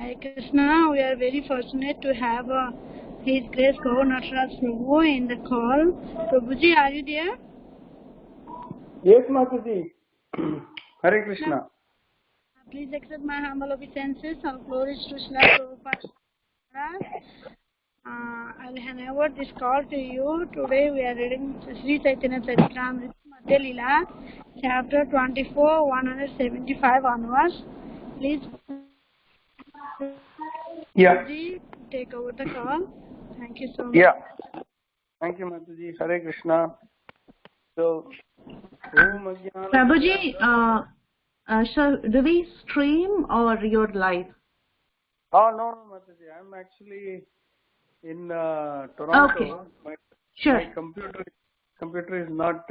Hare Krishna, we are very fortunate to have His Grace Gaur Natraj Prabhu in the call. Prabhuji, are you there? Yes, Mataji. Hare Krishna. Please accept my humble obeisances. All glories to Srila Prabhupada. I'll hand over this call to you. Today we are reading Sri Caitanya Caritamrta, Madhya Lila, chapter 24, 175 onwards. Please, Prabhuji, take over the call. Thank you so much. Yeah. Thank you, Mataji. Hare Krishna. So, Prabhuji, do we stream or you're live? Oh, no, Mataji. I'm actually in Toronto. Okay. My computer is not...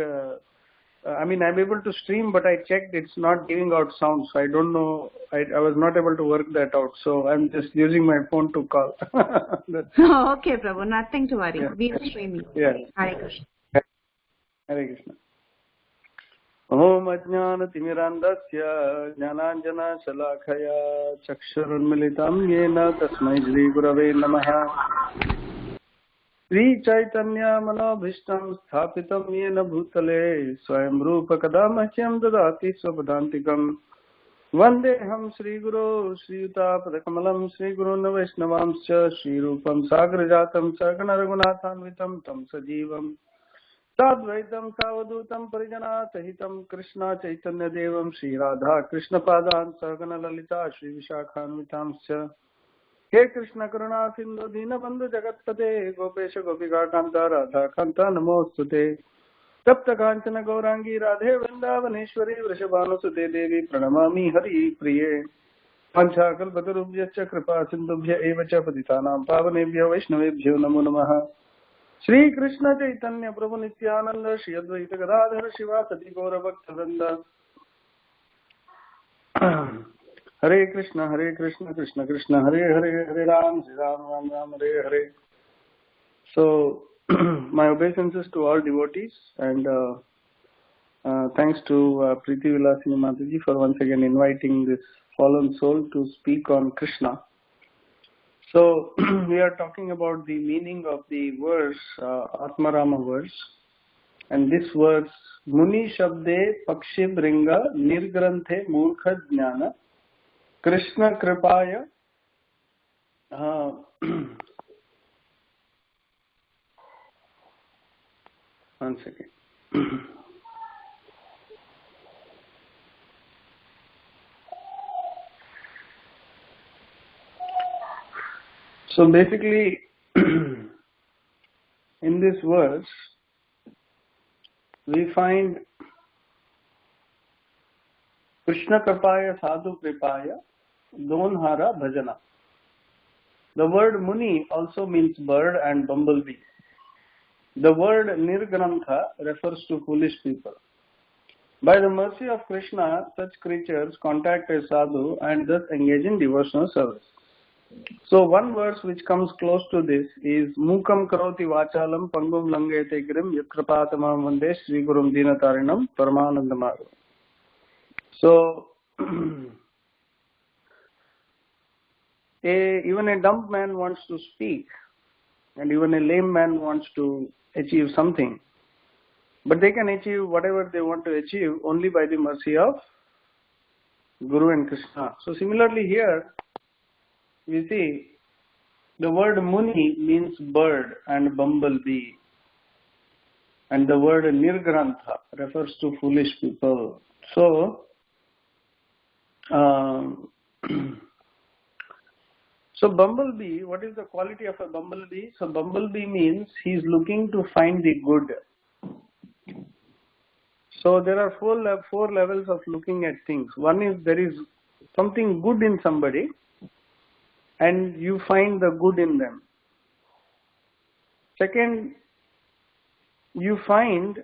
I'm able to stream, but I checked it's not giving out sound. So I don't know. I was not able to work that out. So I'm just using my phone to call. Okay, Prabhu. Nothing to worry. Yeah. We'll stream you. Yeah. Hare Krishna. Hare Krishna. Om Ajnanatimirandasya Jnananjana Shalakaya Chakshurunmilitam Yena Tasmai Shri Gurave Namaha Sri Caitanya Manobhishtam Sthapitam Yena Bhutale Swayam Rupa Kadamahyam Dadati Swapadantikam Vandeham Shri Guru Shri Yuta Padakamalam Shri Guru Vaishnavamscha Shri Rupam Sagrajatam Sargana Raghunathanvitam Tam Sajivam Sadvaitam Savadutam Parijana Sahitam Krishna Chaitanya Devam Shri Radha Krishna Padan Sargana Lalita Shri Vishakhanvitamscha He Krishna Karuna Sindhu Dinabandhu Jagatpate Gopesha Gopika Kanta Radha Kanta Namostute Tapta Kanchana Gaurangi Radhe Vrindavaneshwari Vrishabhanusute Devi Pranamami Hari Priye Panchakal Patarubhyascha Kripa Sindhubhya Evacha Patitanam Pavanebhya Vaishnavebhyo Namo Namaha Shri Krishna Chaitanya Prabhu Nityananda Shri Advaita Gadadhara Shiva Sati Gaura Bhaktavranda Hare Krishna Krishna Krishna Hare Hare Hare Ram Ram Ram Hare Hare. So my obeisances to all devotees and thanks to Preeti Vilasini Mataji for once again inviting this fallen soul to speak on Krishna. So we are talking about the meaning of the verse, Atmarama verse, and this verse, Muni Shabde Pakshi Bringa Nirgranthe Murkha Jnana Krishna Kripaya. One second. So basically, in this verse, we find Krishna Kripaya Sadhu Kripaya Donhara Bhajana. The word Muni also means bird and bumblebee. The word Nirgrantha refers to foolish people. By the mercy of Krishna, such creatures contact a sadhu and thus engage in devotional service. So one verse which comes close to this is Mukam Karoti Vachalam Pangum Langete Girim Yakrapatamam Vande Sri Gurum Dinatarinam Paramanandamaru. So even a dumb man wants to speak, and even a lame man wants to achieve something, but they can achieve whatever they want to achieve only by the mercy of Guru and Krishna. So similarly here, we see the word Muni means bird and bumblebee, and the word Nirgrantha refers to foolish people. So so bumblebee, what is the quality of a bumblebee? So bumblebee means he is looking to find the good. So there are four levels of looking at things. One is there is something good in somebody and you find the good in them. Second, you find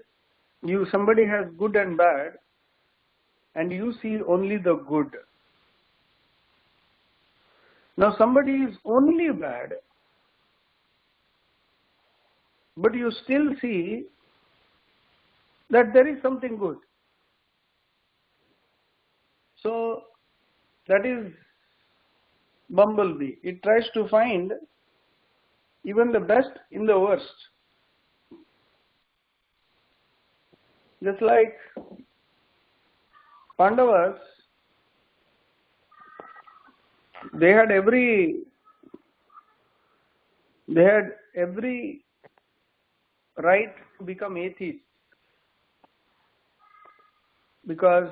somebody has good and bad and you see only the good. Now somebody is only bad, but you still see that there is something good. So that is bumblebee. It tries to find even the best in the worst. Just like Pandavas, they had every right to become atheists because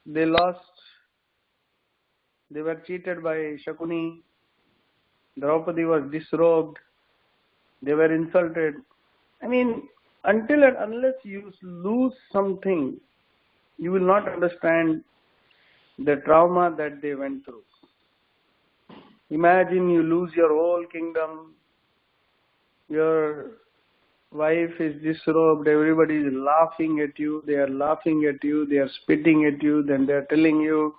they were cheated by Shakuni, Draupadi was disrobed, they were insulted. I mean, until and unless you lose something, you will not understand the trauma that they went through. Imagine you lose your whole kingdom, your wife is disrobed, everybody is laughing at you, they are laughing at you, they are spitting at you, then they are telling you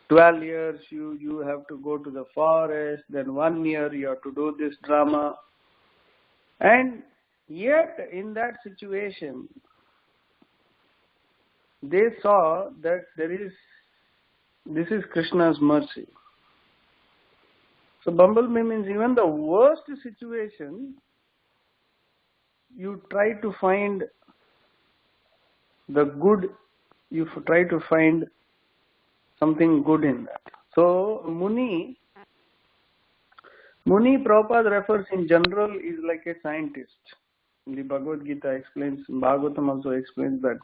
12 years you have to go to the forest, then 1 year you have to do this drama. And yet in that situation, they saw that this is Krishna's mercy. So bumblebee means even the worst situation, you try to find the good, you try to find something good in that. So Muni Prabhupada refers in general is like a scientist. The Bhagavad Gita explains, Bhagavatam also explains that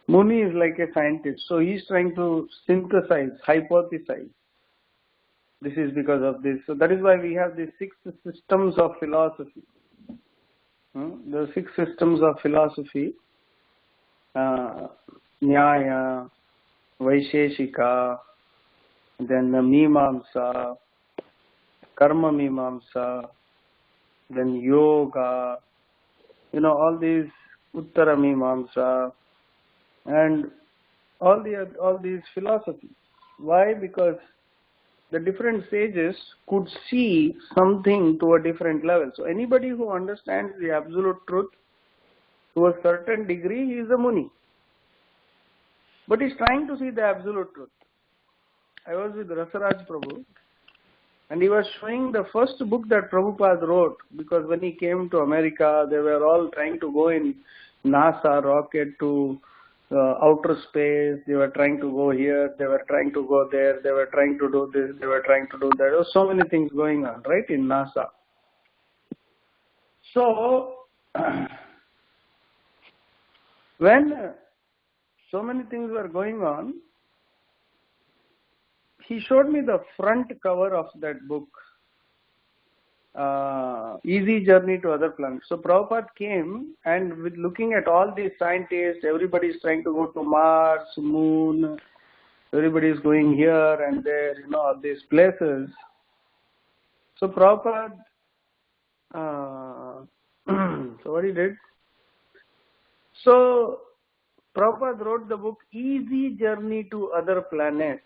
Muni is like a scientist. So he is trying to synthesize, hypothesize. This is because of this. So that is why we have these 6 systems of philosophy. The 6 systems of philosophy, Nyaya, Vaisheshika, then Mimamsa, Karma Mimamsa, then Yoga, all these Uttara Mimamsa, and all these philosophies. Why? Because the different sages could see something to a different level. So anybody who understands the absolute truth to a certain degree, he is a Muni. But he's trying to see the absolute truth. I was with Rasaraj Prabhu, and he was showing the first book that Prabhupada wrote, because when he came to America, they were all trying to go in NASA rocket to outer space, they were trying to go here, they were trying to go there, they were trying to do this, they were trying to do that. There were so many things going on, right, in NASA. So, when so many things were going on, he showed me the front cover of that book, Easy Journey to Other Planets. So Prabhupada came, and with looking at all these scientists, everybody is trying to go to Mars, Moon, everybody is going here and there, all these places. So Prabhupada, so what he did? So Prabhupada wrote the book Easy Journey to Other Planets.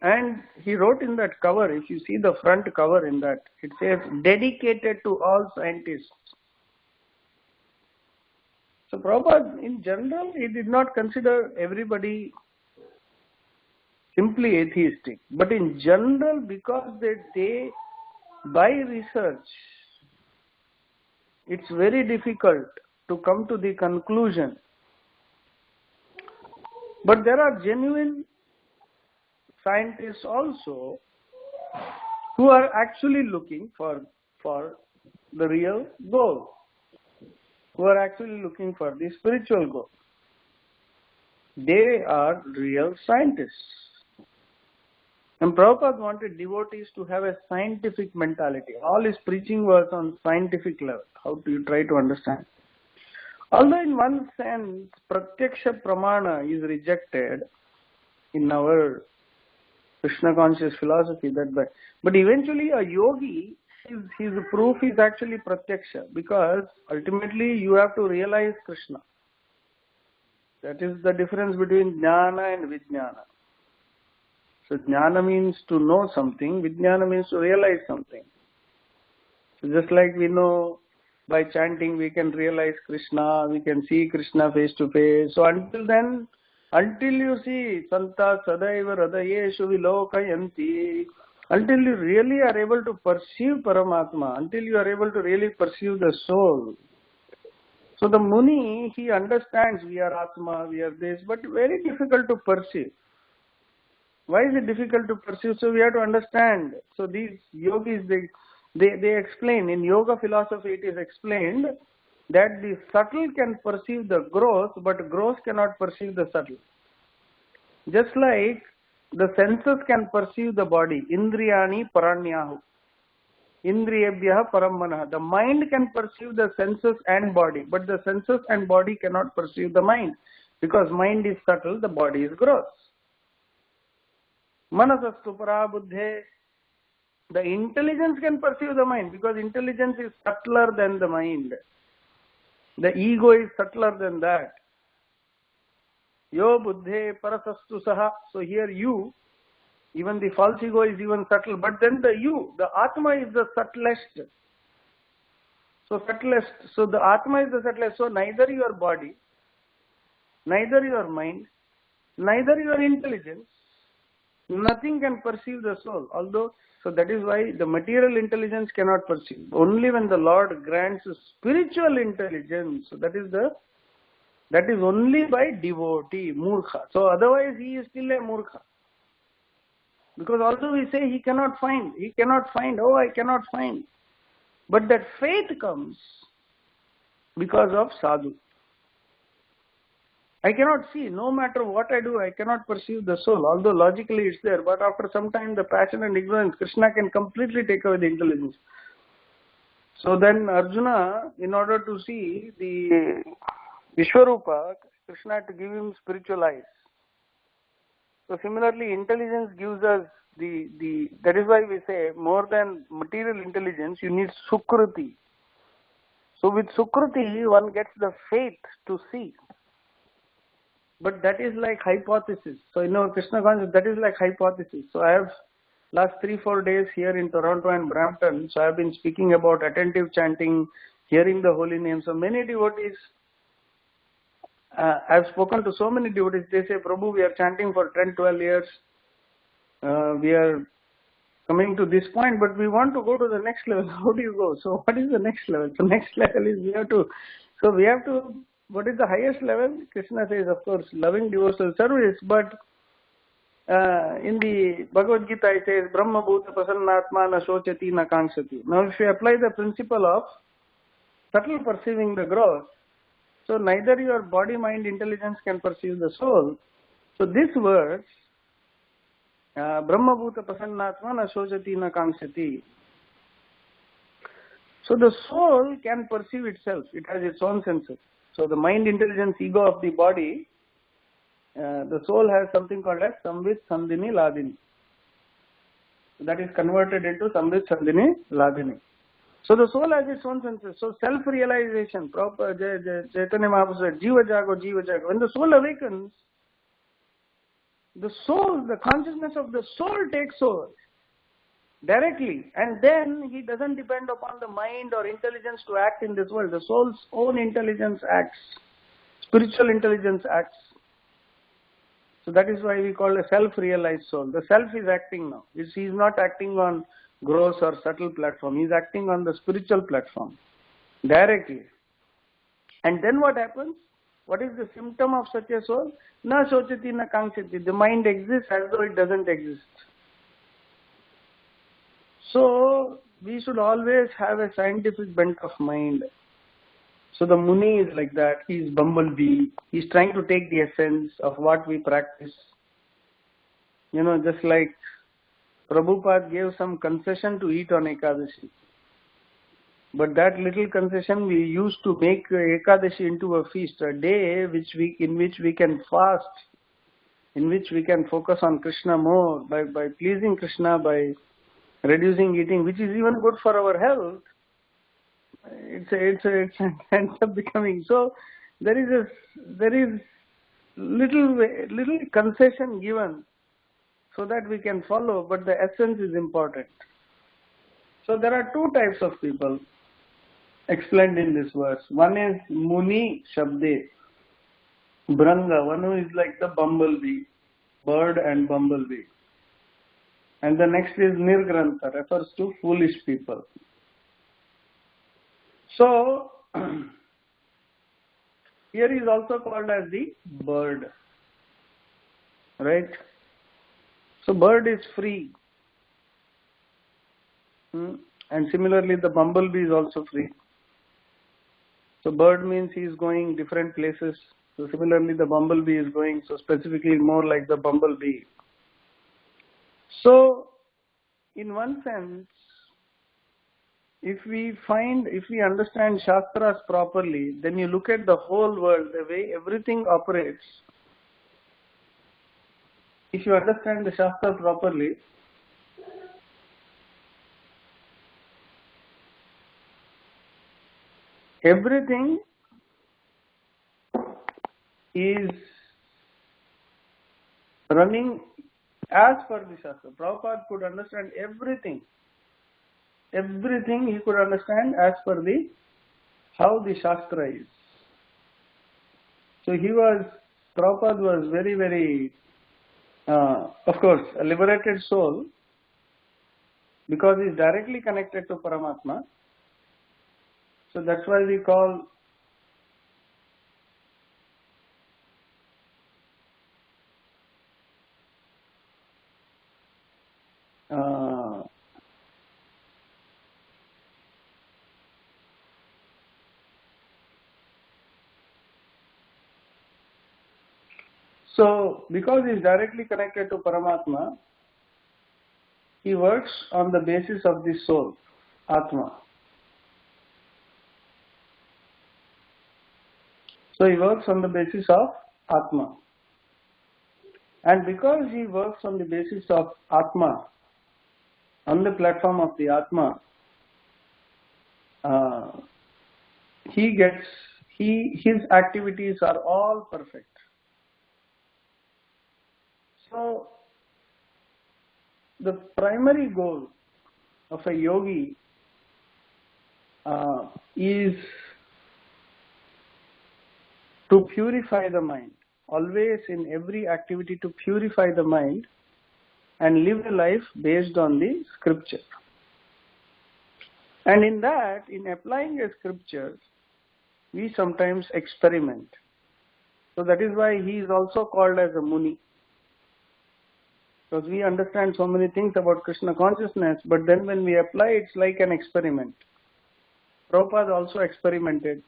And he wrote in that cover, if you see the front cover in that, it says, dedicated to all scientists. So Prabhupada, in general, he did not consider everybody simply atheistic. But in general, because they by research, it's very difficult to come to the conclusion. But there are genuine scientists also who are actually looking for the real goal, who are actually looking for the spiritual goal. They are real scientists. And Prabhupada wanted devotees to have a scientific mentality. All his preaching was on scientific level. How do you try to understand? Although in one sense, Pratyaksha Pramana is rejected in our Krishna conscious philosophy, but eventually a yogi, his proof is actually Pratyaksha, because ultimately you have to realize Krishna. That is the difference between Jnana and Vijnana. So Jnana means to know something, Vijnana means to realize something. So just like we know by chanting we can realize Krishna, we can see Krishna face to face. So until then Until you see Santa Sadaiva Radayeshu Vilokayanti, until you really are able to perceive Paramatma, until you are able to really perceive the soul. So the Muni, he understands we are Atma, we are this, but very difficult to perceive. Why is it difficult to perceive? So we have to understand. So these yogis, they explain, in yoga philosophy it is explained that the subtle can perceive the gross, but gross cannot perceive the subtle. Just like the senses can perceive the body, Indriyani Paranyahu. Indriyabhyaha Parammanah. The mind can perceive the senses and body, but the senses and body cannot perceive the mind, because mind is subtle, the body is gross. Manasastu Parabuddhe. The intelligence can perceive the mind, because intelligence is subtler than the mind. The ego is subtler than that. Yo buddhe parasastu saha. So here you, even the false ego is even subtle, but then the you, the Atma is the subtlest. So the Atma is the subtlest. So neither your body, neither your mind, neither your intelligence, nothing can perceive the soul. Although, so that is why the material intelligence cannot perceive. Only when the Lord grants spiritual intelligence, so that is only by devotee, murkha. So otherwise he is still a murkha. Because although we say he cannot find, oh I cannot find. But that faith comes because of sadhu. I cannot see, no matter what I do, I cannot perceive the soul. Although logically it's there, but after some time the passion and ignorance, Krishna can completely take away the intelligence. So then Arjuna, in order to see the Vishwarupa, Krishna had to give him spiritual eyes. So similarly, intelligence gives us that is why we say more than material intelligence, you need Sukruti. So with Sukruti, one gets the faith to see. But that is like hypothesis. So Krishna consciousness, that is like hypothesis. So I have last 3-4 days here in Toronto and Brampton, so I have been speaking about attentive chanting, hearing the holy name. So many devotees, I have spoken to so many devotees, they say, Prabhu, we are chanting for 10-12 years. We are coming to this point, but we want to go to the next level. How do you go? So what is the next level? So next level is we have to, what is the highest level? Krishna says, of course, loving devotional service, but in the Bhagavad Gita it says, Brahma Bhuta Prasannatma na Shochati na Kankshati. Now if you apply the principle of subtle perceiving the gross, so neither your body, mind, intelligence can perceive the soul. So this verse, Brahma Bhuta Prasannatma na Shochati na Kankshati. So the soul can perceive itself. It has its own senses. So the mind, intelligence, ego of the body, the soul has something called as Samvit Sandhini Ladini. That is converted into Samvit Sandhini Ladini. So the soul has its own senses. So self-realization, proper Chaitanya Mahaprabhu said, Jiva Jago, Jiva Jago. When the soul awakens, the consciousness of the soul takes over directly, and then he doesn't depend upon the mind or intelligence to act in this world. The soul's own intelligence acts. Spiritual intelligence acts. So that is why we call a self-realized soul. The self is acting now. He is not acting on gross or subtle platform. He is acting on the spiritual platform directly. And then what happens? What is the symptom of such a soul? Na sochati na kankshati. The mind exists as though it doesn't exist. So we should always have a scientific bent of mind. So the Muni is like that. He is bumblebee. He is trying to take the essence of what we practice. Just like Prabhupada gave some concession to eat on Ekadashi. But that little concession we used to make Ekadashi into a feast, a day in which we can fast, in which we can focus on Krishna more, by pleasing Krishna, by reducing eating, which is even good for our health. It ends up becoming so. There is little concession given so that we can follow, but the essence is important. So there are two types of people explained in this verse. One is Muni Shabde. Branga, one who is like the bumblebee, bird and bumblebee. And the next is Nirgrantha, refers to foolish people. So, here is also called as the bird, right? So, bird is free. And similarly, the bumblebee is also free. So, bird means he is going different places. So, similarly, the bumblebee is going, so specifically more like the bumblebee. So, in one sense, if we understand Shastras properly, then you look at the whole world, the way everything operates. If you understand the Shastra properly, everything is running as per the Shastra. Prabhupada could understand everything. Everything he could understand as per the how the Shastra is. So Prabhupada was very, very, of course, a liberated soul, because he is directly connected to Paramatma. So that's why we call because he is directly connected to Paramatma, he works on the basis of the soul, Atma. So he works on the basis of Atma. And because he works on the basis of Atma, on the platform of the Atma, his activities are all perfect. So, the primary goal of a yogi is to purify the mind. Always in every activity to purify the mind and live a life based on the scripture. And in that, in applying a scripture, we sometimes experiment. So that is why he is also called as a Muni. Because we understand so many things about Krishna consciousness, but then when we apply, it's like an experiment. Prabhupada also experimented.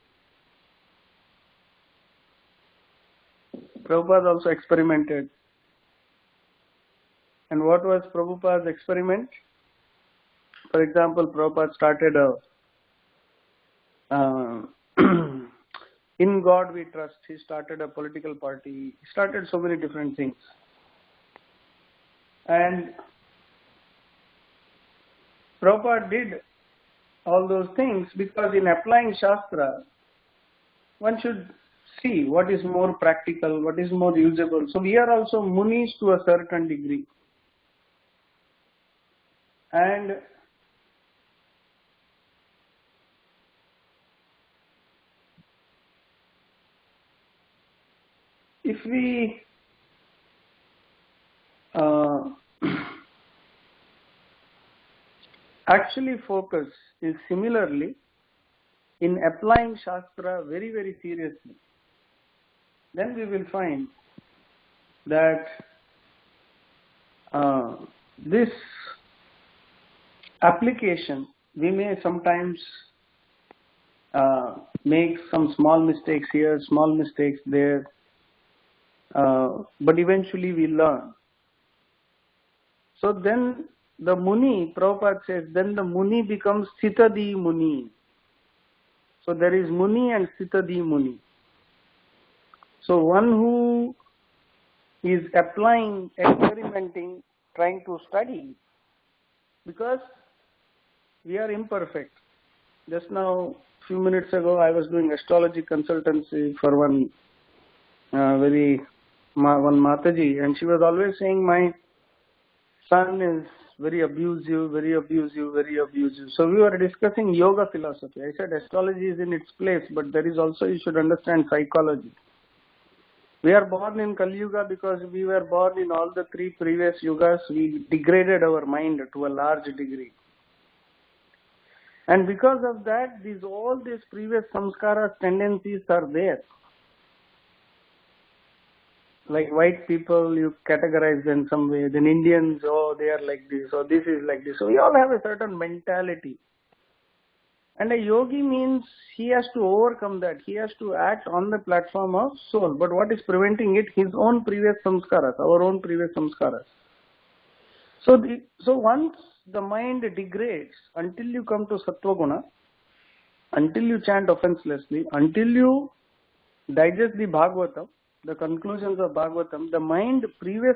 And what was Prabhupada's experiment? For example, Prabhupada started in God we trust. He started a political party. He started so many different things. And Prabhupada did all those things because in applying Shastra, one should see what is more practical, what is more usable. So we are also Munis to a certain degree. And if we actually focus is similarly in applying Shastra very, very seriously, then we will find that this application, we may sometimes make some small mistakes here, small mistakes there, but eventually we learn. So then the Muni, Prabhupada says, then the Muni becomes Sitadi Muni. So there is Muni and Sitadi Muni. So one who is applying, experimenting, trying to study, because we are imperfect. Just now, few minutes ago, I was doing astrology consultancy for one Mataji, and she was always saying, my son is very abusive, very abusive, very abusive. So we were discussing yoga philosophy. I said astrology is in its place, but there is also, you should understand psychology. We are born in Kali Yuga because we were born in all the 3 previous yugas. We degraded our mind to a large degree. And because of that, all these previous samskaras, tendencies are there. Like white people, you categorize them some way. Then Indians, oh, they are like this, or this is like this. So we all have a certain mentality. And a yogi means he has to overcome that. He has to act on the platform of soul. But what is preventing it? His own previous samskaras, our own previous samskaras. So once the mind degrades, until you come to Sattva Guna, until you chant offenselessly, until you digest the Bhagavatam, the conclusions of Bhagavatam, the mind, previous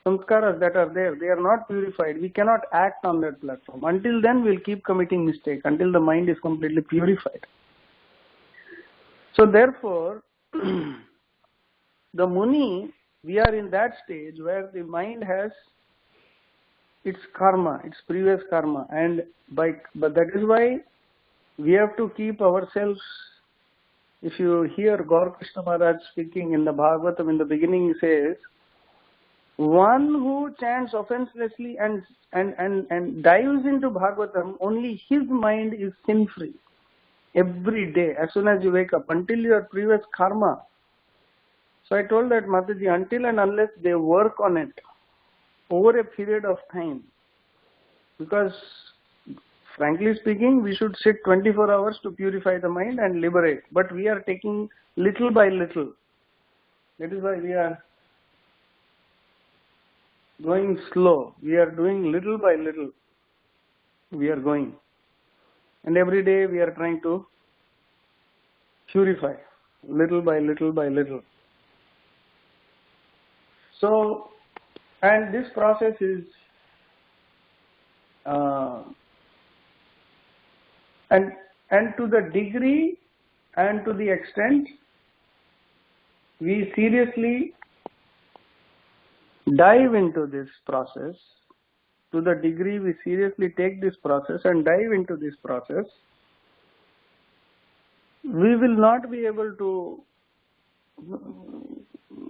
samskaras that are there, they are not purified. We cannot act on that platform. Until then, we'll keep committing mistakes, until the mind is completely purified. So therefore, the Muni, we are in that stage where the mind has its karma, its previous karma, but that is why we have to keep ourselves. If you hear Gaur Krishna Maharaj speaking in the Bhagavatam, in the beginning he says, one who chants offenselessly and dives into Bhagavatam, only his mind is sin-free. Every day, as soon as you wake up, until your previous karma. So I told that Mataji, until and unless they work on it over a period of time, because frankly speaking, we should sit 24 hours to purify the mind and liberate. But we are taking little by little. That is why we are going slow. We are doing little by little. We are going. And every day we are trying to purify. Little by little by little. So, and this process is and to the degree and to the extent we seriously dive into this process, to the degree we seriously take this process and dive into this process, we will not be able to,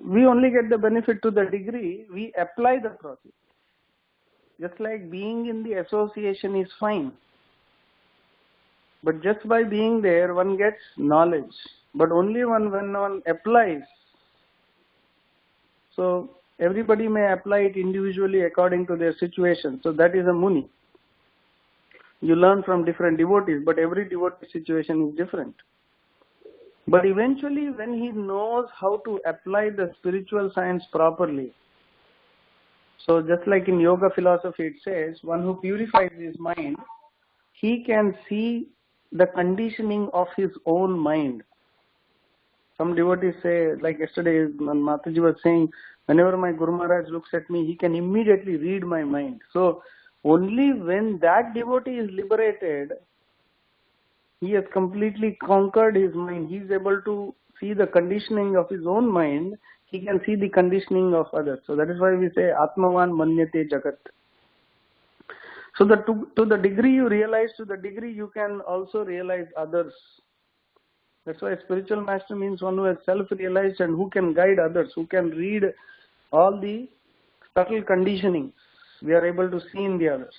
we only get the benefit to the degree we apply the process. Just like being in the association is fine. But just by being there, one gets knowledge. But only when one applies. So everybody may apply it individually according to their situation. So that is a Muni. You learn from different devotees, but every devotee situation is different. But eventually, when he knows how to apply the spiritual science properly, so just like in yoga philosophy it says, one who purifies his mind, he can see the conditioning of his own mind. Some devotees say, like yesterday Mataji was saying, whenever my Guru Maharaj looks at me, he can immediately read my mind. So only when that devotee is liberated, he has completely conquered his mind. He is able to see the conditioning of his own mind. He can see the conditioning of others. So that is why we say Atmavan Manyate Jagat. So to the degree you realize, to the degree you can also realize others. That's why spiritual master means one who has self-realized and who can guide others, who can read all the subtle conditionings we are able to see in the others.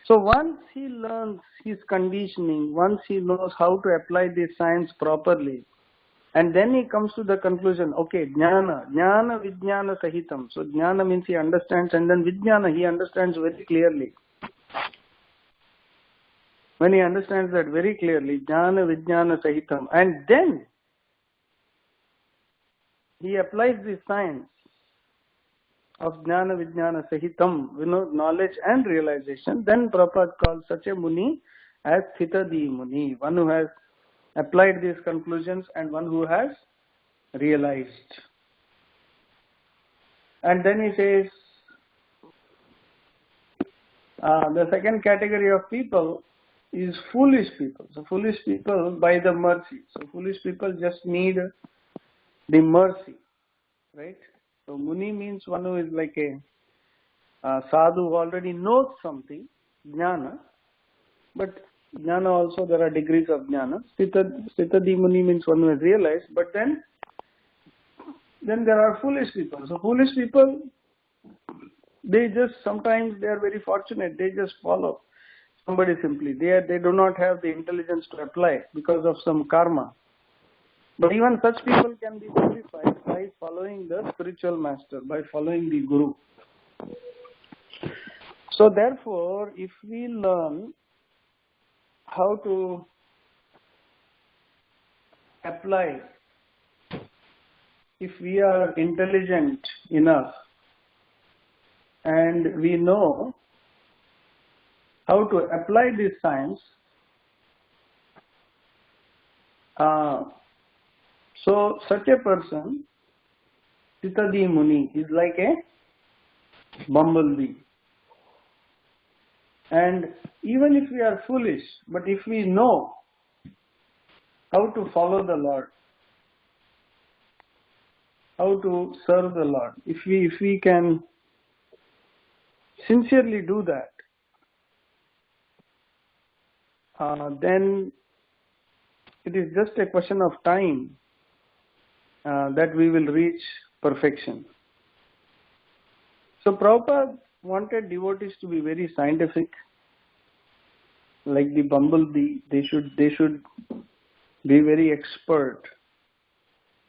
So once he learns his conditioning, once he knows how to apply this science properly, and then he comes to the conclusion, okay, jnana vijnana sahitam. So jnana means he understands, and then vijnana, he understands very clearly. When he understands that very clearly, jnana vijnana sahitam, and then he applies this science of jnana vijnana sahitam, knowledge and realization, then Prabhupada calls such a Muni as Sthitadi Muni, one who has applied these conclusions and one who has realized. And then he says, the second category of people is foolish people. So foolish people by the mercy. So foolish people just need the mercy, right? So Muni means one who is like a sadhu who already knows something, jnana, but jnana also there are degrees of jnana. Sthitadi Muni means one who has realized, but then then there are foolish people. So foolish people, they just, sometimes they are very fortunate, they just follow somebody simply. They do not have the intelligence to apply because of some karma. But even such people can be purified by following the spiritual master, by following the guru. So therefore, if we learn how to apply, if we are intelligent enough and we know how to apply this science, so such a person, Sitadi Muni, is like a bumblebee. And even if we are foolish, but if we know how to follow the Lord, how to serve the Lord, if we can sincerely do that, then it is just a question of time that we will reach perfection. So Prabhupada wanted devotees to be very scientific, like the bumblebee. They should be very expert.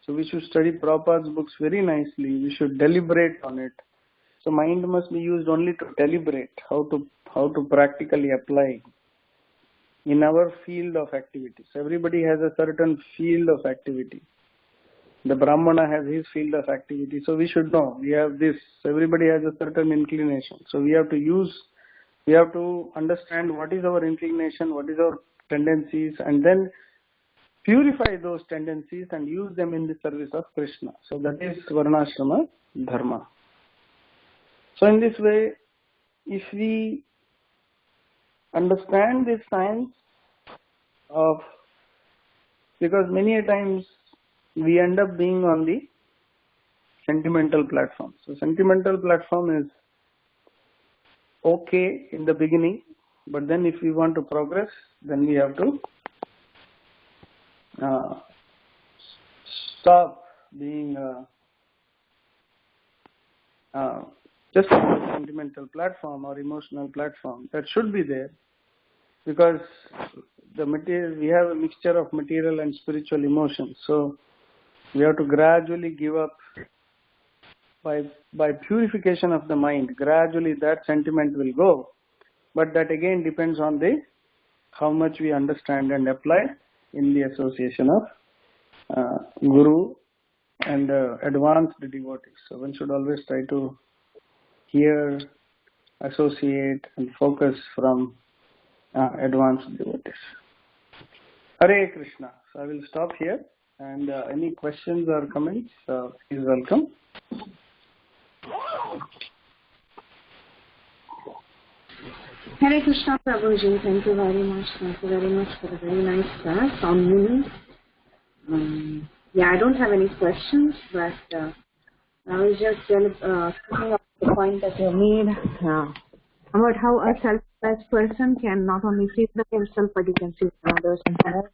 So we should study Prabhupada's books very nicely. We should deliberate on it. So mind must be used only to deliberate, how to practically apply in our field of activities. Everybody has a certain field of activity. The Brahmana has his field of activity. So we should know, we have this. Everybody has a certain inclination. So we have to understand what is our inclination, what is our tendencies, and then purify those tendencies and use them in the service of Krishna. So that is Varnashrama Dharma. So in this way, if we understand this science of, because many a times we end up being on the sentimental platform. So sentimental platform is okay in the beginning, but then if we want to progress, then we have to stop being just a sentimental platform or emotional platform. That should be there, because the material, we have a mixture of material and spiritual emotions. So we have to gradually give up by purification of the mind. Gradually that sentiment will go, but that again depends on how much we understand and apply in the association of Guru and advanced devotees. So one should always try to hear, associate and focus from advanced devotees. Hare Krishna. So I will stop here, and any questions or comments, please welcome. Hare Krishna, Prabhuji. Thank you very much. Thank you very much for the very nice class on Muni. Yeah, I don't have any questions, but I was just picking up the point that you made about how a self-blessed person can not only see himself, but he can see others and others.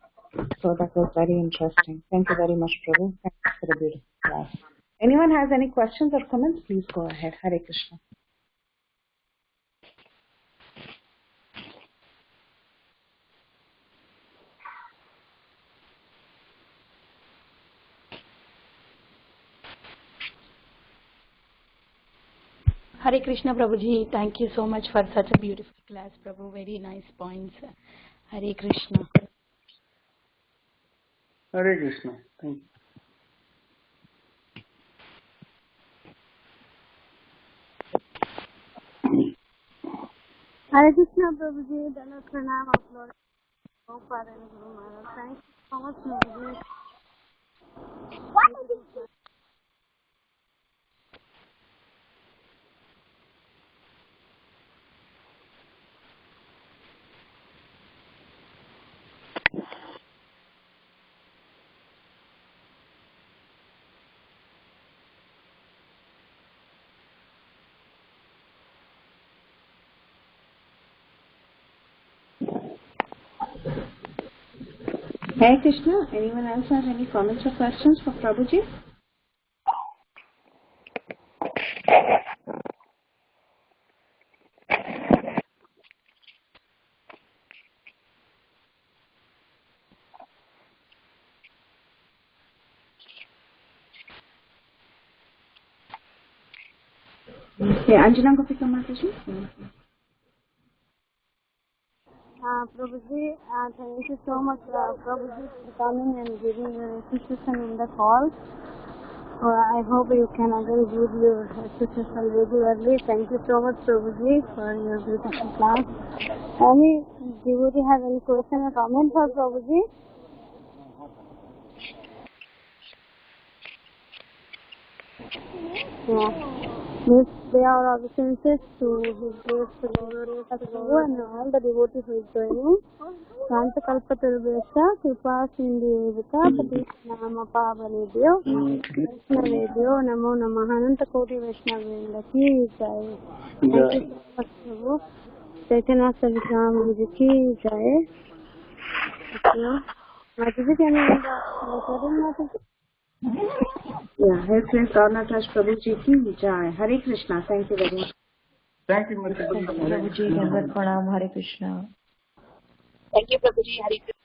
So that was very interesting. Thank you very much, Prabhu. Thanks for the beautiful class. Anyone has any questions or comments, please go ahead. Hare Krishna. Hare Krishna, Prabhuji. Thank you so much for such a beautiful class, Prabhu. Very nice points. Hare Krishna. Hare Krishna. Thank you. Hare Krishna, Prabhuji. Dana Pranam, Upload, Prabhupada and Guru Maharaj. Thank you so much, Prabhuji. Hare Krishna. Anyone else have any comments or questions for Prabhuji? Okay, Anjana Gopika Mataji. Prabhuji, thank you so much, Prabhuji, for coming and giving your association in the call. I hope you can again give your association regularly. Thank you so much, Prabhuji, for your beautiful class. Any devotee have any question or comment for Prabhuji? Yeah. This day our obeisances to His Grace Prabhu and all the devotees who is joining. Santa Kalpatarvesha, Kripa Sindhu Evita, Patishnama Pavanidyo, Vaishnavadyo, Namo Namaha, Ananta Koti Vaishnavadya Ki Jai. Thank you so much, Prabhu. Chaitanya Savitam Ki Jai. Mataji, can you end the Mataji? Yeah, Hare Krishna, Natraj Prabhuji ki Jai. Hare Krishna. Thank you very much. Thank you, Mataji. Prabhuji, Dandavat Pranam, Hare Krishna. Thank you, Prabhuji. Hare Krishna.